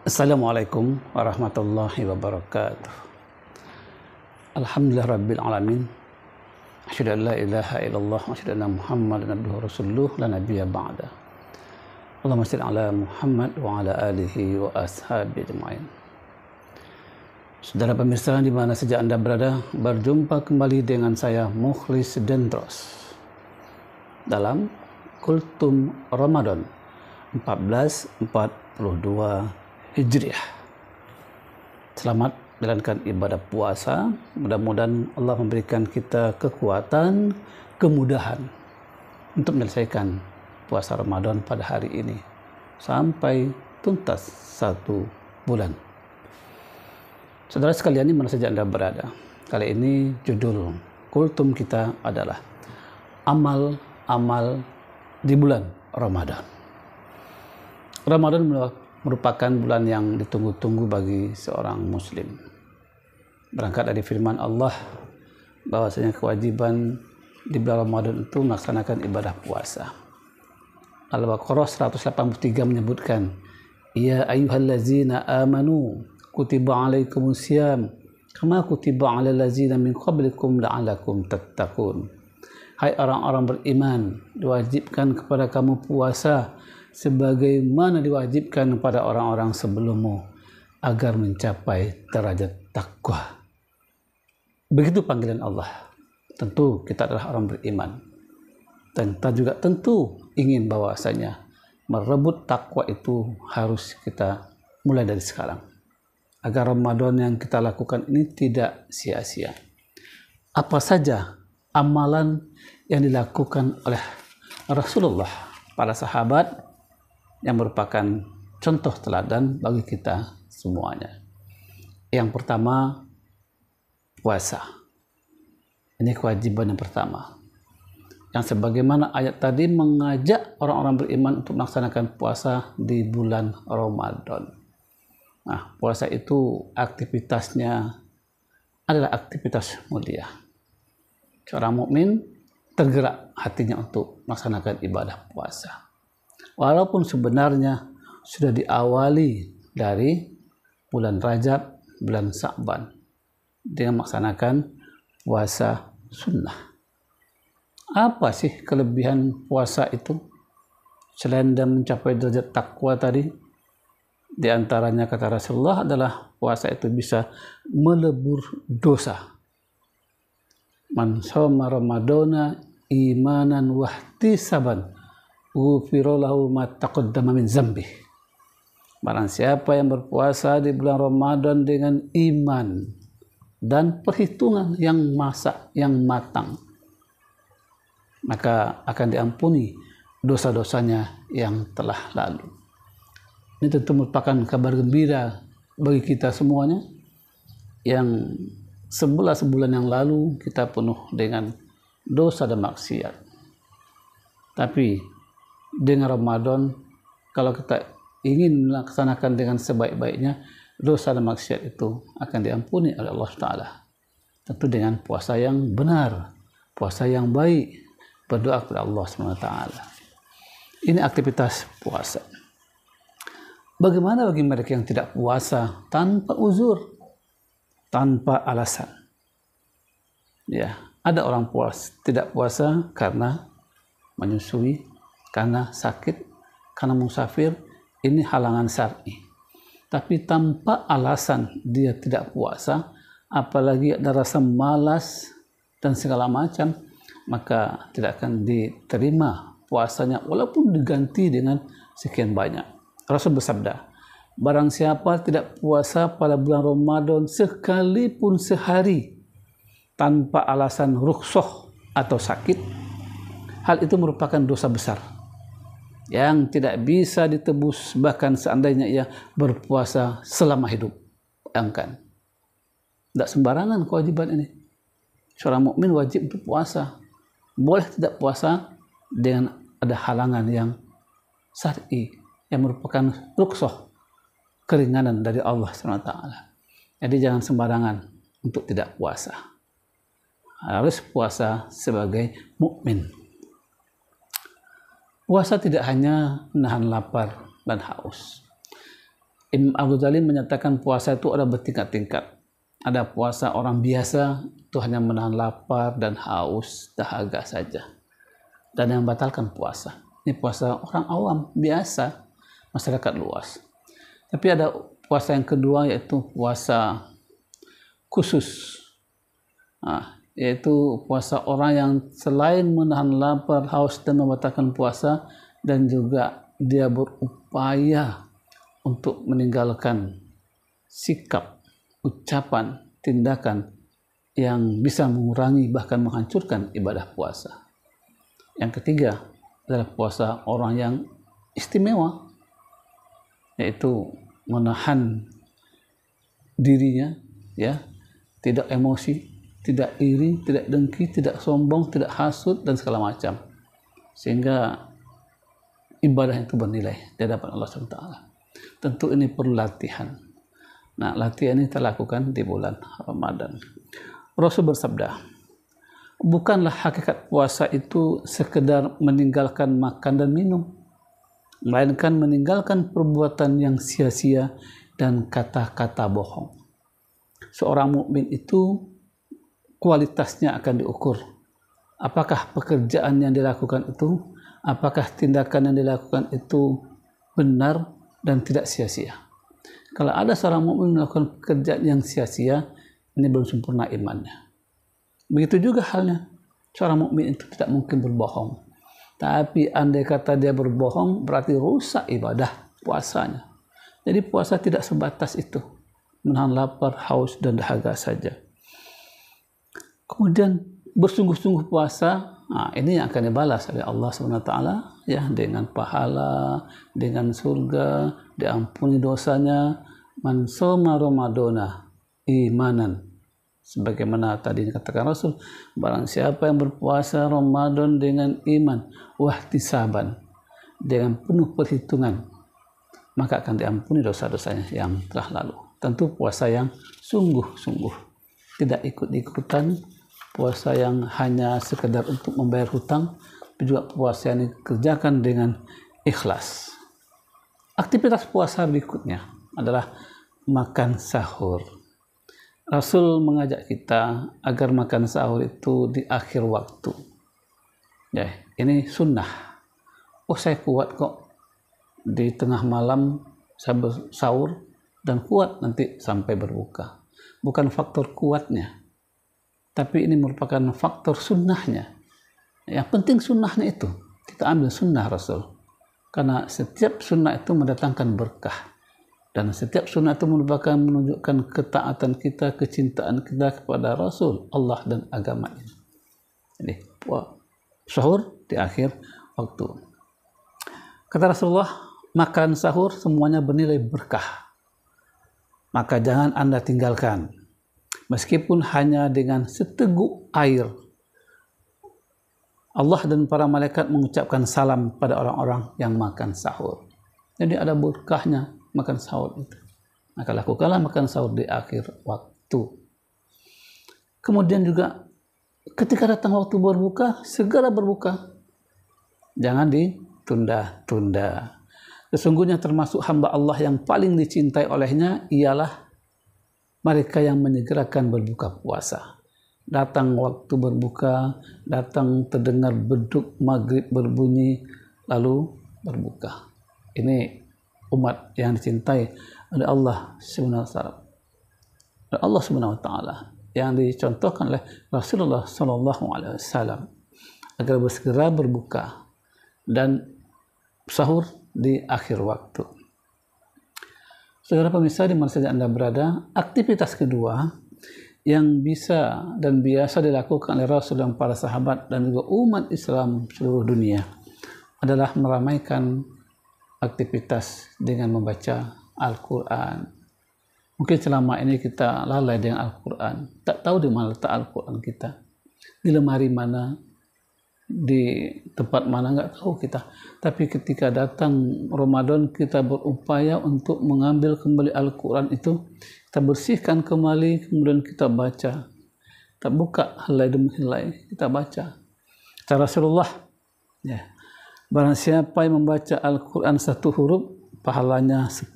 Assalamualaikum warahmatullahi wabarakatuh. Alhamdulillah rabbil alamin. Asyhadu an la ilaha illallah wa asyhadu anna Muhammadan abduhu rasuluh la nabiyya ba'da. Allahumma shalli ala Muhammad wa ala alihi wa ashabihi ajmain. Saudara pemirsa di mana saja Anda berada, berjumpa kembali dengan saya Mukhlis Dendros dalam Kultum Ramadan 1442 Hijriah. Selamat menjalankan ibadah puasa. Mudah-mudahan Allah memberikan kita kekuatan, kemudahan untuk menyelesaikan puasa Ramadan pada hari ini sampai tuntas 1 bulan. Saudara sekalian, di mana saja Anda berada, kali ini judul kultum kita adalah amal-amal di bulan Ramadan. Ramadan merupakan bulan yang ditunggu-tunggu bagi seorang muslim. Berangkat dari firman Allah bahwasanya kewajiban di bulan Ramadan itu melaksanakan ibadah puasa. Al-Baqarah 183 menyebutkan, ya ayyuhallazina amanu kutiba alaikumusiyam kama kutiba alal ladzina min qablikum la'allakum tattaqun. Hai orang-orang beriman, diwajibkan kepada kamu puasa sebagaimana diwajibkan kepada orang-orang sebelummu agar mencapai derajat takwa. Begitu panggilan Allah. Tentu kita adalah orang beriman, dan kita juga tentu ingin bahwasanya merebut takwa itu harus kita mulai dari sekarang agar Ramadan yang kita lakukan ini tidak sia-sia. Apa saja amalan yang dilakukan oleh Rasulullah, para sahabat, yang merupakan contoh teladan bagi kita semuanya. Yang pertama, puasa. Ini kewajiban yang pertama, yang sebagaimana ayat tadi mengajak orang-orang beriman untuk melaksanakan puasa di bulan Ramadan. Nah, puasa itu aktivitasnya adalah aktivitas mulia. Seorang mukmin tergerak hatinya untuk melaksanakan ibadah puasa. Walaupun sebenarnya sudah diawali dari bulan Rajab, bulan Sa'ban dengan melaksanakan puasa sunnah. Apa sih kelebihan puasa itu? Selain dan mencapai derajat takwa tadi, di antaranya kata Rasulullah adalah puasa itu bisa melebur dosa. Man shoma ramadana imanan wahtisaban ghufira lahu ma taqaddama min dzambih. Barang siapa yang berpuasa di bulan Ramadan dengan iman dan perhitungan yang matang, maka akan diampuni dosa-dosanya yang telah lalu. Ini tentu merupakan kabar gembira bagi kita semuanya yang 11 bulan yang lalu kita penuh dengan dosa dan maksiat. Tapi dengan Ramadan, kalau kita ingin melaksanakan dengan sebaik-baiknya, dosa dan maksiat itu akan diampuni oleh Allah Ta'ala. Tentu dengan puasa yang benar, puasa yang baik, berdoa kepada Allah SWT. Ini aktivitas puasa. Bagaimana bagi mereka yang tidak puasa tanpa uzur, tanpa alasan? Ya, ada orang tidak puasa karena menyusui, karena sakit, karena musafir. Ini halangan syar'i. Tapi tanpa alasan dia tidak puasa, apalagi ada rasa malas dan segala macam, maka tidak akan diterima puasanya walaupun diganti dengan sekian banyak. Rasul bersabda, barang siapa tidak puasa pada bulan Ramadan sekalipun sehari tanpa alasan rukhsah atau sakit, hal itu merupakan dosa besar yang tidak bisa ditebus bahkan seandainya ia berpuasa selama hidup. Bayangkan, tidak sembarangan kewajiban ini. Seorang mukmin wajib untuk puasa. Boleh tidak puasa dengan ada halangan yang syar'i yang merupakan rukhsah, keringanan dari Allah SWT. Jadi jangan sembarangan untuk tidak puasa. Harus puasa sebagai mukmin. Puasa tidak hanya menahan lapar dan haus. Imam Al-Ghazali menyatakan puasa itu ada bertingkat-tingkat. Ada puasa orang biasa, itu hanya menahan lapar dan haus, dahaga saja. Dan yang membatalkan puasa. Ini puasa orang awam, biasa, masyarakat luas. Tapi ada puasa yang kedua, yaitu puasa khusus. Yaitu puasa orang yang selain menahan lapar, haus, dan membatalkan puasa, dan juga dia berupaya untuk meninggalkan sikap, ucapan, tindakan yang bisa mengurangi bahkan menghancurkan ibadah puasa. Yang ketiga adalah puasa orang yang istimewa, yaitu menahan dirinya, ya, tidak emosi, tidak iri, tidak dengki, tidak sombong, tidak hasud, dan segala macam, sehingga ibadah itu bernilai di hadapan Allah SWT. Tentu ini perlu latihan. Nah, latihan ini kita lakukan di bulan Ramadan. Rasul bersabda, bukanlah hakikat puasa itu sekedar meninggalkan makan dan minum, melainkan meninggalkan perbuatan yang sia-sia dan kata-kata bohong. Seorang mukmin itu kualitasnya akan diukur. Apakah pekerjaan yang dilakukan itu, apakah tindakan yang dilakukan itu benar dan tidak sia-sia. Kalau ada seorang mukmin melakukan pekerjaan yang sia-sia, ini belum sempurna imannya. Begitu juga halnya, seorang mukmin itu tidak mungkin berbohong. Tapi andai kata dia berbohong, berarti rusak ibadah puasanya. Jadi puasa tidak sebatas itu, menahan lapar, haus, dan dahaga saja. Kemudian bersungguh-sungguh puasa, ini yang akan dibalas oleh Allah SWT, ya, dengan pahala, dengan surga, diampuni dosanya. Man shoma ramadana imanan, sebagaimana tadi dikatakan Rasul, barang siapa yang berpuasa Ramadan dengan iman, wahtisaban, dengan penuh perhitungan, maka akan diampuni dosa-dosanya yang telah lalu. Tentu puasa yang sungguh-sungguh, tidak ikut-ikutan, puasa yang hanya sekedar untuk membayar hutang, tapi juga puasa yang dikerjakan dengan ikhlas. Aktivitas puasa berikutnya adalah makan sahur. Rasul mengajak kita agar makan sahur itu di akhir waktu. Ya, ini sunnah. Oh, saya kuat kok di tengah malam saya bersahur dan kuat nanti sampai berbuka. Bukan faktor kuatnya, tapi ini merupakan faktor sunnahnya. Yang penting sunnahnya itu, kita ambil sunnah Rasul. Karena setiap sunnah itu mendatangkan berkah. Dan setiap sunnah itu merupakan menunjukkan ketaatan kita, kecintaan kita kepada Rasul, Allah, dan agama ini. Jadi, sahur di akhir waktu. Kata Rasulullah, makan sahur semuanya bernilai berkah. Maka jangan Anda tinggalkan, meskipun hanya dengan seteguk air. Allah dan para malaikat mengucapkan salam pada orang-orang yang makan sahur. Jadi ada berkahnya makan sahur itu. Maka lakukanlah makan sahur di akhir waktu. Kemudian juga ketika datang waktu berbuka, segera berbuka. Jangan ditunda-tunda. Sesungguhnya termasuk hamba Allah yang paling dicintai olehnya ialah mereka yang menyegerakan berbuka puasa. Datang waktu berbuka, datang terdengar beduk maghrib berbunyi, lalu berbuka. Ini umat yang dicintai oleh Allah Subhanahu wa Ta'ala, yang dicontohkan oleh Rasulullah SAW agar bersegera berbuka dan sahur di akhir waktu. Saudara pemirsa, di mana saja Anda berada, aktivitas kedua yang bisa dan biasa dilakukan oleh Rasul dan para sahabat dan juga umat Islam seluruh dunia adalah meramaikan aktivitas dengan membaca Al-Quran. Mungkin selama ini kita lalai dengan Al-Quran, tak tahu di mana letak Al-Quran kita, di lemari mana, di tempat mana, nggak tahu kita. Tapi ketika datang Ramadan, kita berupaya untuk mengambil kembali Al-Quran itu, kita bersihkan kembali, kemudian kita baca, kita buka helai demi helai, kita baca. Kata Rasulullah, ya, barang siapa yang membaca Al-Quran satu huruf, pahalanya 10.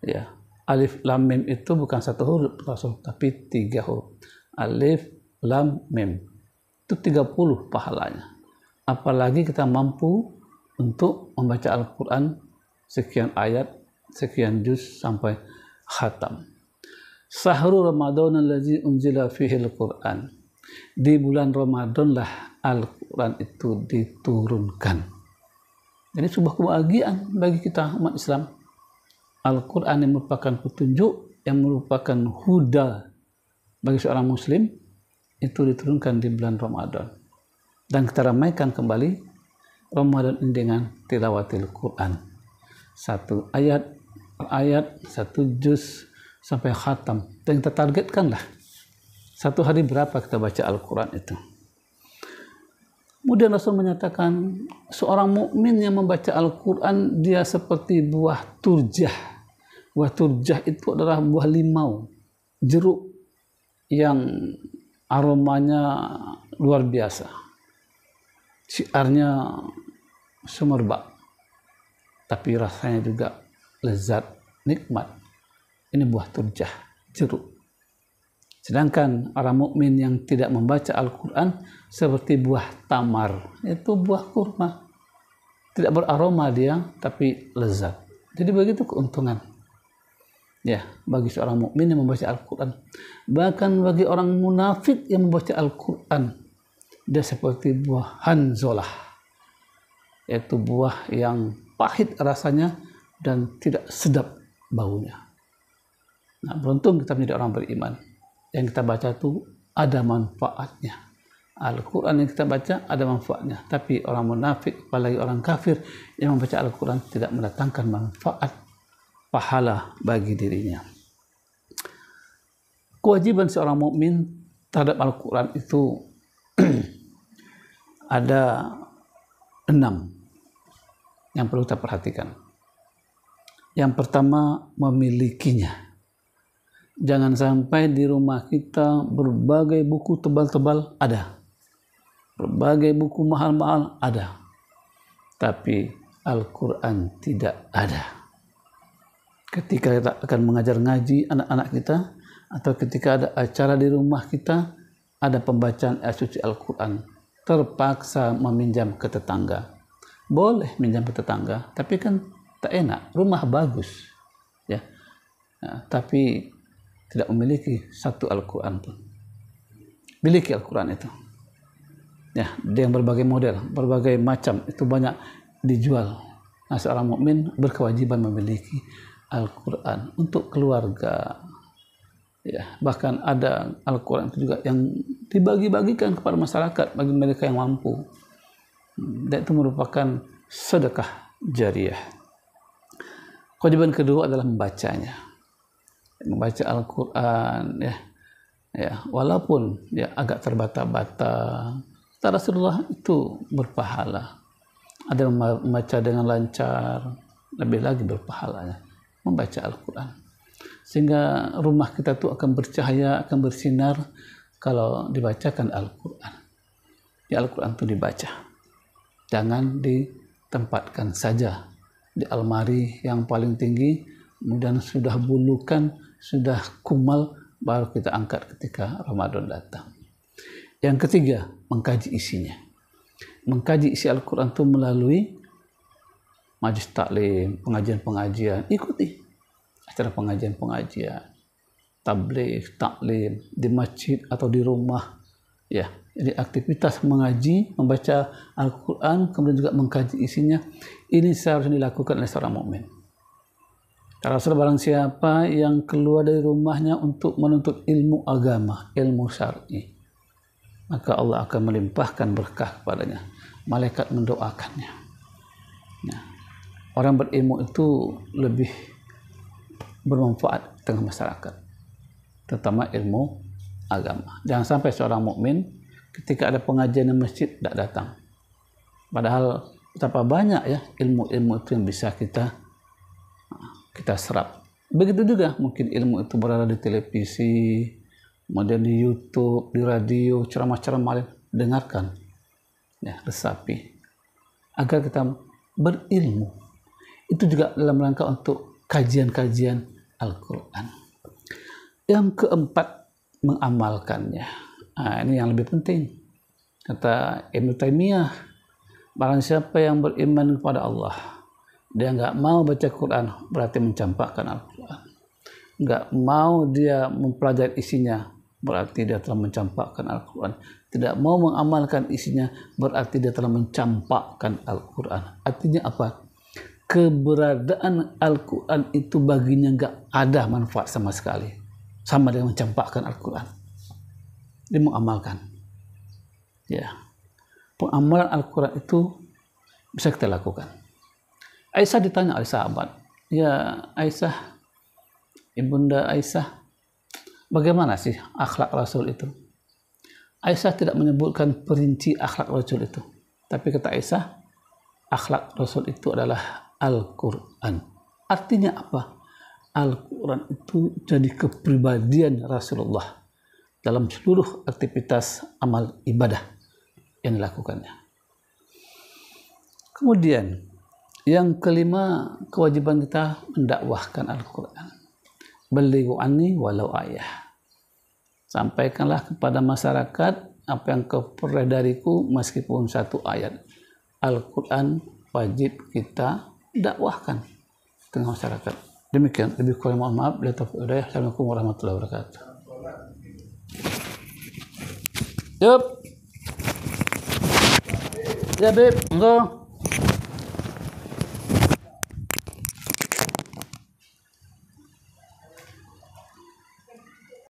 Ya, alif lam mim itu bukan satu huruf Rasul, tapi 3 huruf. Alif lam mim itu 30 pahalanya. Apalagi kita mampu untuk membaca Al-Quran sekian ayat, sekian juz sampai khatam. Syahrul Ramadan allazi unzila fihi al-Quran. Di bulan Ramadan lah Al-Quran itu diturunkan. Jadi sebuah kebahagiaan bagi kita umat Islam. Al-Quran yang merupakan petunjuk, yang merupakan huda bagi seorang muslim, itu diturunkan di bulan Ramadan. Dan kita ramaikan kembali Ramadan ini dengan tilawatil Quran. 1 ayat per ayat, 1 juz sampai khatam. Dan kita targetkanlah 1 hari berapa kita baca Al-Quran itu. Kemudian Rasul menyatakan seorang mukmin yang membaca Al-Quran dia seperti buah turjah. Buah turjah itu adalah buah limau, jeruk yang aromanya luar biasa. Siarnya semerbak, tapi rasanya juga lezat, nikmat. Ini buah turjah, jeruk. Sedangkan orang mukmin yang tidak membaca Al-Quran seperti buah tamar, itu buah kurma. Tidak beraroma dia, tapi lezat. Jadi begitu keuntungan. Ya, bagi seorang mukmin yang membaca Al-Quran. Bahkan bagi orang munafik yang membaca Al-Quran, dia seperti buah hanzolah, yaitu buah yang pahit rasanya dan tidak sedap baunya. Nah, beruntung kita menjadi orang beriman. Yang kita baca itu ada manfaatnya. Al-Quran yang kita baca ada manfaatnya. Tapi orang munafik, apalagi orang kafir yang membaca Al-Quran tidak mendatangkan manfaat pahala bagi dirinya. Kewajiban seorang mukmin terhadap Al-Quran itu ada 6 yang perlu kita perhatikan. Yang pertama, memilikinya. Jangan sampai di rumah kita berbagai buku tebal-tebal ada. Berbagai buku mahal-mahal ada. Tapi Al-Quran tidak ada. Ketika kita akan mengajar ngaji anak-anak kita, atau ketika ada acara di rumah kita, ada pembacaan ayat suci Al-Quran, terpaksa meminjam ke tetangga. Boleh minjam ke tetangga, tapi kan tak enak. Rumah bagus, ya. Nah, tapi tidak memiliki satu Al-Quran pun. Miliki Al-Quran itu. Ya, dia yang berbagai model, berbagai macam, itu banyak dijual. Nah, seorang mukmin berkewajiban memiliki Al-Quran untuk keluarga. Ya, bahkan ada Al-Quran itu juga yang dibagi-bagikan kepada masyarakat bagi mereka yang mampu. Dan itu merupakan sedekah jariah. Kewajiban kedua adalah membacanya. Membaca Al-Quran, ya, walaupun ya agak terbata-bata, kata Rasulullah itu berpahala. Ada yang membaca dengan lancar, lebih lagi berpahalanya membaca Al-Quran. Sehingga rumah kita tuh akan bercahaya, akan bersinar kalau dibacakan Al-Quran. Ya, Al-Quran itu dibaca. Jangan ditempatkan saja di almari yang paling tinggi, kemudian sudah bulukan, sudah kumal, baru kita angkat ketika Ramadan datang. Yang ketiga, mengkaji isinya. Mengkaji isi Al-Quran itu melalui majlis taklim, pengajian-pengajian. Ikuti acara pengajian-pengajian, tabligh, taklim di masjid atau di rumah. Ya, jadi aktivitas mengaji, membaca Al-Quran, kemudian juga mengkaji isinya, ini seharusnya dilakukan oleh seorang mukmin. Karena barang siapa yang keluar dari rumahnya untuk menuntut ilmu agama, ilmu syar'i, maka Allah akan melimpahkan berkah kepadanya. Malaikat mendoakannya. Nah, orang berilmu itu lebih bermanfaat di tengah masyarakat, terutama ilmu agama. Jangan sampai seorang mukmin ketika ada pengajian di masjid tidak datang. Padahal betapa banyak ya ilmu-ilmu itu yang bisa kita serap. Begitu juga mungkin ilmu itu berada di televisi, kemudian di YouTube, di radio, ceramah-ceramah lain, dengarkan, ya, resapi, agar kita berilmu. Itu juga dalam rangka untuk kajian-kajian Al-Quran. Yang keempat, mengamalkannya. Nah, ini yang lebih penting. Kata Ibnu Taimiyah, barang siapa yang beriman kepada Allah, dia nggak mau baca Quran, berarti mencampakkan Al-Quran. Nggak mau dia mempelajari isinya, berarti dia telah mencampakkan Al-Quran. Tidak mau mengamalkan isinya, berarti dia telah mencampakkan Al-Quran. Artinya apa? Keberadaan Al-Quran itu baginya nggak ada manfaat sama sekali. Sama dengan mencampakkan Al-Quran. Dia mengamalkan. Ya. Pengamalan Al-Quran itu bisa kita lakukan. Aisyah ditanya oleh sahabat, ya Aisyah, Ibunda Aisyah, bagaimana sih akhlak Rasul itu? Aisyah tidak menyebutkan perinci akhlak Rasul itu. Tapi kata Aisyah, akhlak Rasul itu adalah Al-Quran. Artinya apa? Al-Quran itu jadi kepribadian Rasulullah dalam seluruh aktivitas amal ibadah yang dilakukannya. Kemudian, yang kelima, kewajiban kita mendakwahkan Al-Quran. Balighu anni walau ayah. Sampaikanlah kepada masyarakat apa yang kau peroleh dariku meskipun satu ayat. Al-Quran wajib kita dakwahkan tengah masyarakat. Demikian, lebih kurang mohon maaf. Assalamualaikum warahmatullahi wabarakatuh. Yup. Ya, Beb, enggak.